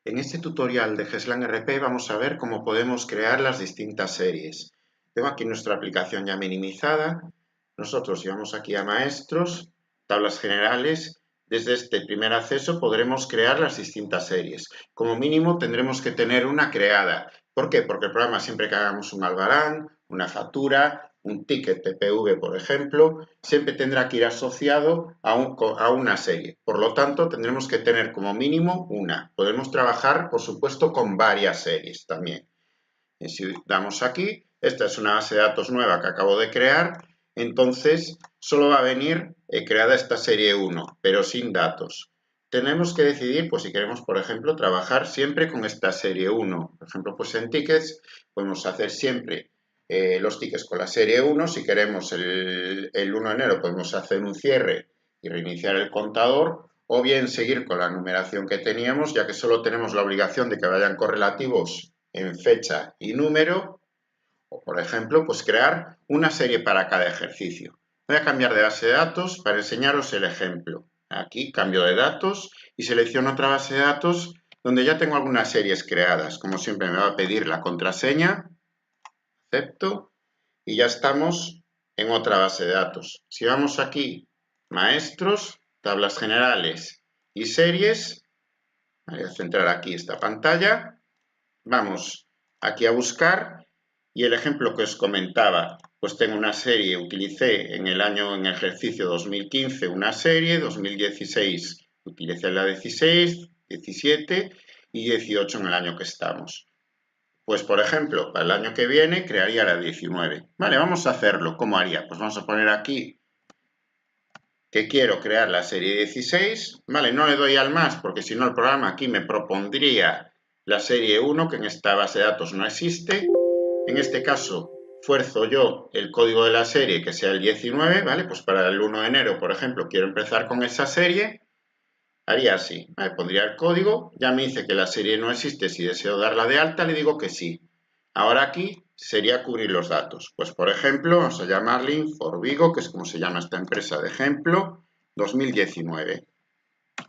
En este tutorial de GESLAN RP vamos a ver cómo podemos crear las distintas series. Tengo aquí nuestra aplicación ya minimizada. Nosotros llevamos aquí a maestros, tablas generales. Desde este primer acceso podremos crear las distintas series. Como mínimo tendremos que tener una creada. ¿Por qué? Porque el programa, siempre que hagamos un albarán, una factura, un ticket PPV, por ejemplo, siempre tendrá que ir asociado a una serie. Por lo tanto, tendremos que tener como mínimo una. Podemos trabajar, por supuesto, con varias series también. Y si damos aquí, esta es una base de datos nueva que acabo de crear, entonces solo va a venir creada esta serie 1, pero sin datos. Tenemos que decidir, pues si queremos, por ejemplo, trabajar siempre con esta serie 1. Por ejemplo, pues en tickets podemos hacer siempre los tickets con la serie 1. Si queremos el 1 de enero podemos hacer un cierre y reiniciar el contador, o bien seguir con la numeración que teníamos, ya que solo tenemos la obligación de que vayan correlativos en fecha y número, o por ejemplo, pues crear una serie para cada ejercicio. Voy a cambiar de base de datos para enseñaros el ejemplo. Aquí cambio de datos y selecciono otra base de datos donde ya tengo algunas series creadas. Como siempre me va a pedir la contraseña, acepto y ya estamos en otra base de datos. Si vamos aquí, maestros, tablas generales y series, voy a centrar aquí esta pantalla, vamos aquí a buscar y el ejemplo que os comentaba, pues tengo una serie, utilicé en el ejercicio 2015 una serie, 2016 utilicé la 16, 17 y 18 en el año que estamos. Pues, por ejemplo, para el año que viene crearía la 19. Vale, vamos a hacerlo. ¿Cómo haría? Pues vamos a poner aquí que quiero crear la serie 16. Vale, no le doy al más porque si no el programa aquí me propondría la serie 1, que en esta base de datos no existe. En este caso, fuerzo yo el código de la serie que sea el 19, ¿vale? Pues para el 1 de enero, por ejemplo, quiero empezar con esa serie. Haría así, ¿vale? Pondría el código, ya me dice que la serie no existe, si deseo darla de alta le digo que sí. Ahora aquí sería cubrir los datos. Pues por ejemplo, vamos a llamarle Inforvigo, que es como se llama esta empresa de ejemplo, 2019.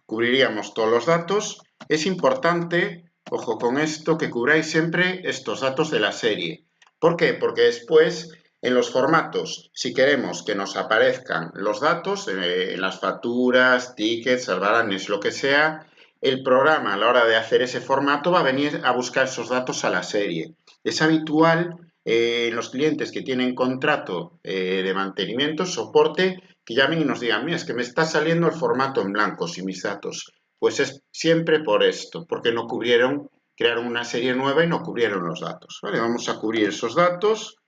Cubriríamos todos los datos. Es importante, ojo con esto, que cubráis siempre estos datos de la serie. ¿Por qué? Porque después en los formatos, si queremos que nos aparezcan los datos, en las facturas, tickets, albaranes, lo que sea, el programa a la hora de hacer ese formato va a venir a buscar esos datos a la serie. Es habitual en los clientes que tienen contrato de mantenimiento, soporte, que llamen y nos digan, mira, es que me está saliendo el formato en blanco sin mis datos. Pues es siempre por esto, porque no cubrieron, crearon una serie nueva y no cubrieron los datos. Vale, vamos a cubrir esos datos.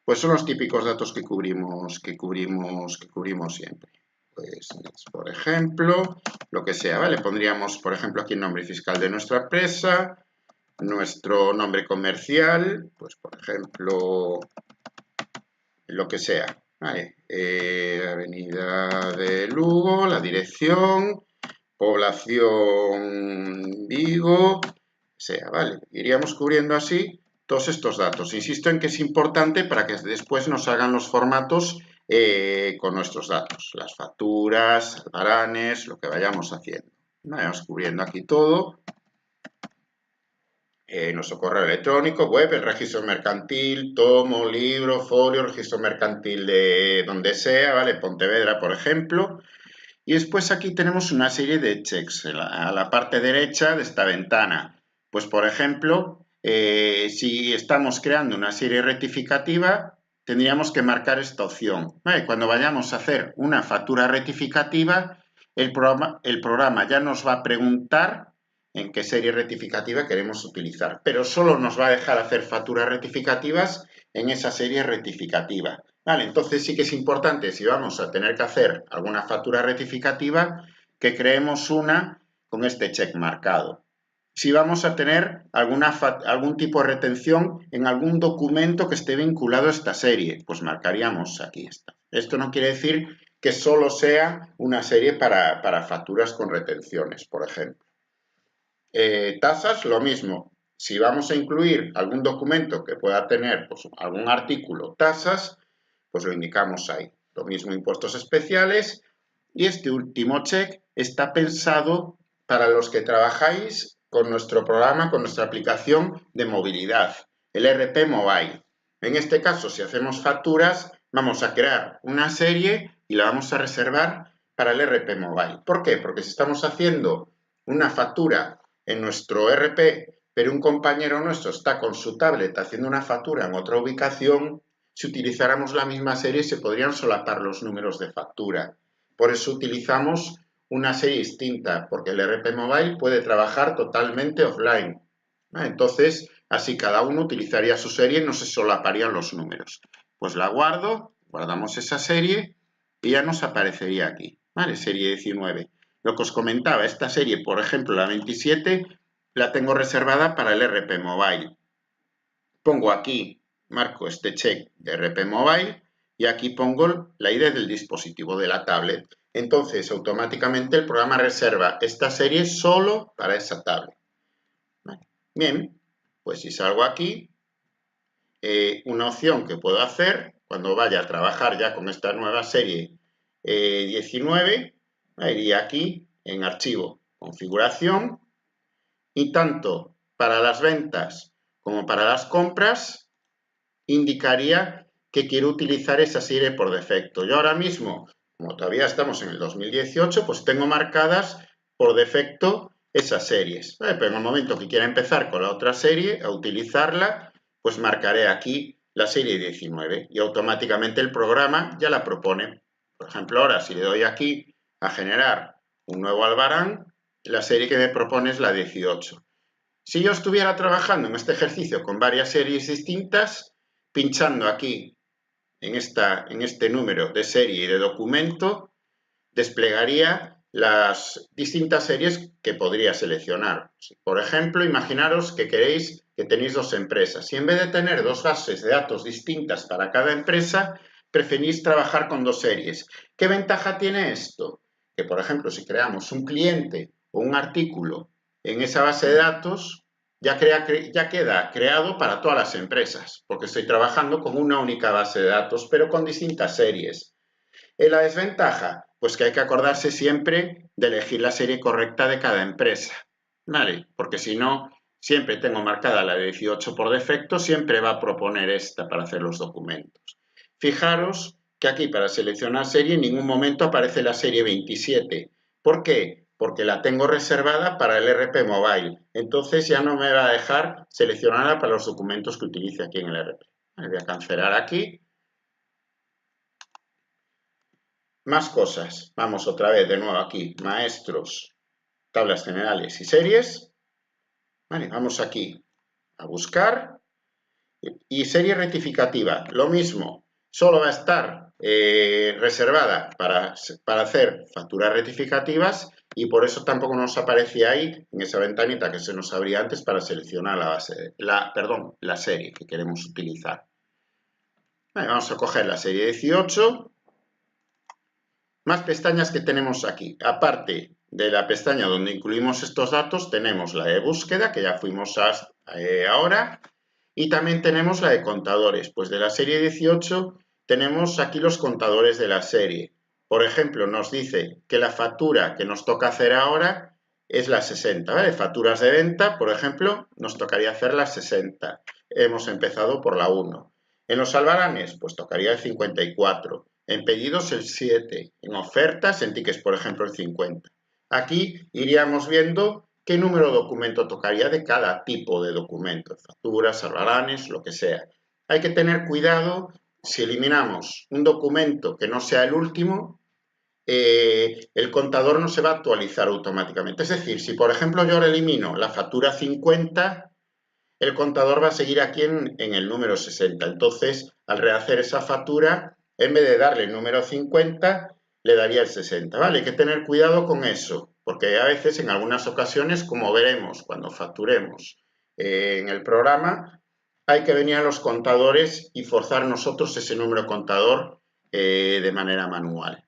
Pues son los típicos datos que cubrimos siempre. Pues, por ejemplo, lo que sea, ¿vale? Pondríamos, por ejemplo, aquí el nombre fiscal de nuestra empresa, nuestro nombre comercial, pues, por ejemplo, lo que sea, ¿vale? Avenida de Lugo, la dirección, población Vigo, sea, ¿vale? Iríamos cubriendo así todos estos datos. Insisto en que es importante para que después nos hagan los formatos con nuestros datos, las facturas, albaranes, lo que vayamos haciendo. Vamos cubriendo aquí todo. Nuestro correo electrónico, web, el registro mercantil, tomo, libro, folio, registro mercantil de donde sea, ¿vale? Pontevedra, por ejemplo. Y después aquí tenemos una serie de checks a la parte derecha de esta ventana. Pues, por ejemplo, si estamos creando una serie rectificativa, tendríamos que marcar esta opción. ¿Vale? Cuando vayamos a hacer una factura rectificativa, el programa ya nos va a preguntar en qué serie rectificativa queremos utilizar, pero solo nos va a dejar hacer facturas rectificativas en esa serie rectificativa. Vale, entonces sí que es importante, si vamos a tener que hacer alguna factura rectificativa, que creemos una con este check marcado. Si vamos a tener algún tipo de retención en algún documento que esté vinculado a esta serie, pues marcaríamos aquí esta. Esto no quiere decir que solo sea una serie para facturas con retenciones, por ejemplo. Tasas, lo mismo. Si vamos a incluir algún documento que pueda tener pues, algún artículo, tasas, pues lo indicamos ahí. Lo mismo impuestos especiales. Y este último check está pensado para los que trabajáis con nuestro programa, con nuestra aplicación de movilidad, el RP Mobile. En este caso, si hacemos facturas, vamos a crear una serie y la vamos a reservar para el RP Mobile. ¿Por qué? Porque si estamos haciendo una factura en nuestro RP, pero un compañero nuestro está con su tablet haciendo una factura en otra ubicación, si utilizáramos la misma serie se podrían solapar los números de factura. Por eso utilizamos una serie distinta, porque el RP Mobile puede trabajar totalmente offline. Entonces, así cada uno utilizaría su serie y no se solaparían los números. Pues la guardo, guardamos esa serie y ya nos aparecería aquí, ¿vale? Serie 19. Lo que os comentaba, esta serie, por ejemplo, la 27, la tengo reservada para el RP Mobile. Pongo aquí, marco este check de RP Mobile y aquí pongo la ID del dispositivo de la tablet. Entonces, automáticamente el programa reserva esta serie solo para esa tablet. Bien, pues si salgo aquí, una opción que puedo hacer cuando vaya a trabajar ya con esta nueva serie 19, iría aquí en archivo, configuración, y tanto para las ventas como para las compras indicaría que quiero utilizar esa serie por defecto. Yo ahora mismo, como todavía estamos en el 2018, pues tengo marcadas por defecto esas series. Pero en el momento que quiera empezar con la otra serie, a utilizarla, pues marcaré aquí la serie 19 y automáticamente el programa ya la propone. Por ejemplo, ahora si le doy aquí a generar un nuevo albarán, la serie que me propone es la 18. Si yo estuviera trabajando en este ejercicio con varias series distintas, pinchando aquí en este número de serie y de documento, desplegaría las distintas series que podría seleccionar. Por ejemplo, imaginaros que queréis que tenéis dos empresas y en vez de tener dos bases de datos distintas para cada empresa, preferís trabajar con dos series. ¿Qué ventaja tiene esto? Que, por ejemplo, si creamos un cliente o un artículo en esa base de datos, ya queda creado para todas las empresas, porque estoy trabajando con una única base de datos, pero con distintas series. La desventaja, pues que hay que acordarse siempre de elegir la serie correcta de cada empresa, ¿vale? Porque si no, siempre tengo marcada la de 18 por defecto, siempre va a proponer esta para hacer los documentos. Fijaros que aquí para seleccionar serie en ningún momento aparece la serie 27. ¿Por qué? Porque la tengo reservada para el RP Mobile. Entonces ya no me va a dejar seleccionarla para los documentos que utilice aquí en el RP. Voy a cancelar aquí. Más cosas. Vamos otra vez de nuevo aquí. Maestros, tablas generales y series. Vale, vamos aquí a buscar. Y serie rectificativa. Lo mismo. Solo va a estar reservada para hacer facturas rectificativas y por eso tampoco nos aparece ahí en esa ventanita que se nos abría antes para seleccionar la serie que queremos utilizar. Vale, vamos a coger la serie 18. Más pestañas que tenemos aquí. Aparte de la pestaña donde incluimos estos datos, tenemos la de búsqueda, que ya fuimos ahora, y también tenemos la de contadores. Pues de la serie 18 tenemos aquí los contadores de la serie. Por ejemplo, nos dice que la factura que nos toca hacer ahora es la 60, ¿vale? Facturas de venta, por ejemplo, nos tocaría hacer las 60. Hemos empezado por la 1. En los albaranes, pues tocaría el 54. En pedidos el 7, en ofertas, en tickets, por ejemplo, el 50. Aquí iríamos viendo qué número de documento tocaría de cada tipo de documento, facturas, albaranes, lo que sea. Hay que tener cuidado si eliminamos un documento que no sea el último, el contador no se va a actualizar automáticamente. Es decir, si por ejemplo yo ahora elimino la factura 50, el contador va a seguir aquí en el número 60. Entonces, al rehacer esa factura, en vez de darle el número 50, le daría el 60, ¿vale? Hay que tener cuidado con eso, porque a veces, en algunas ocasiones, como veremos cuando facturemos en el programa, hay que venir a los contadores y forzar nosotros ese número contador de manera manual.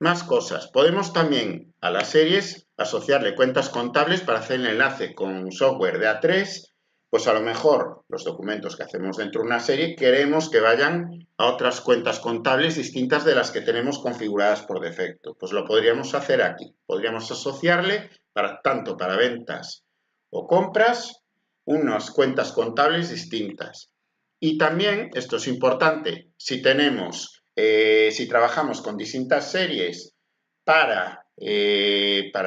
Más cosas. Podemos también a las series asociarle cuentas contables para hacer el enlace con software de A3. Pues a lo mejor los documentos que hacemos dentro de una serie queremos que vayan a otras cuentas contables distintas de las que tenemos configuradas por defecto. Pues lo podríamos hacer aquí. Podríamos asociarle tanto para ventas o compras, unas cuentas contables distintas. Y también, esto es importante, si trabajamos con distintas series para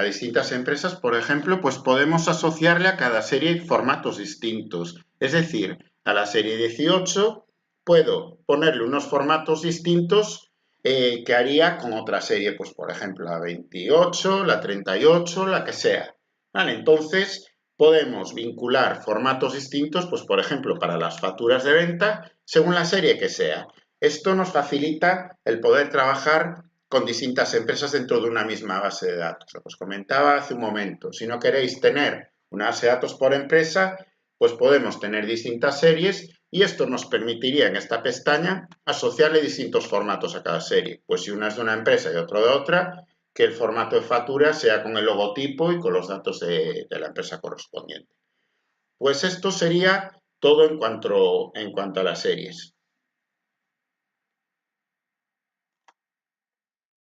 distintas empresas, por ejemplo, pues podemos asociarle a cada serie formatos distintos. Es decir, a la serie 18 puedo ponerle unos formatos distintos que haría con otra serie, pues por ejemplo la 28, la 38, la que sea. ¿Vale? Entonces podemos vincular formatos distintos, pues por ejemplo para las facturas de venta, según la serie que sea. Esto nos facilita el poder trabajar con distintas empresas dentro de una misma base de datos. Lo que os comentaba hace un momento. Si no queréis tener una base de datos por empresa, pues podemos tener distintas series y esto nos permitiría en esta pestaña asociarle distintos formatos a cada serie. Pues si una es de una empresa y otra de otra, que el formato de factura sea con el logotipo y con los datos de la empresa correspondiente. Pues esto sería todo en cuanto a las series.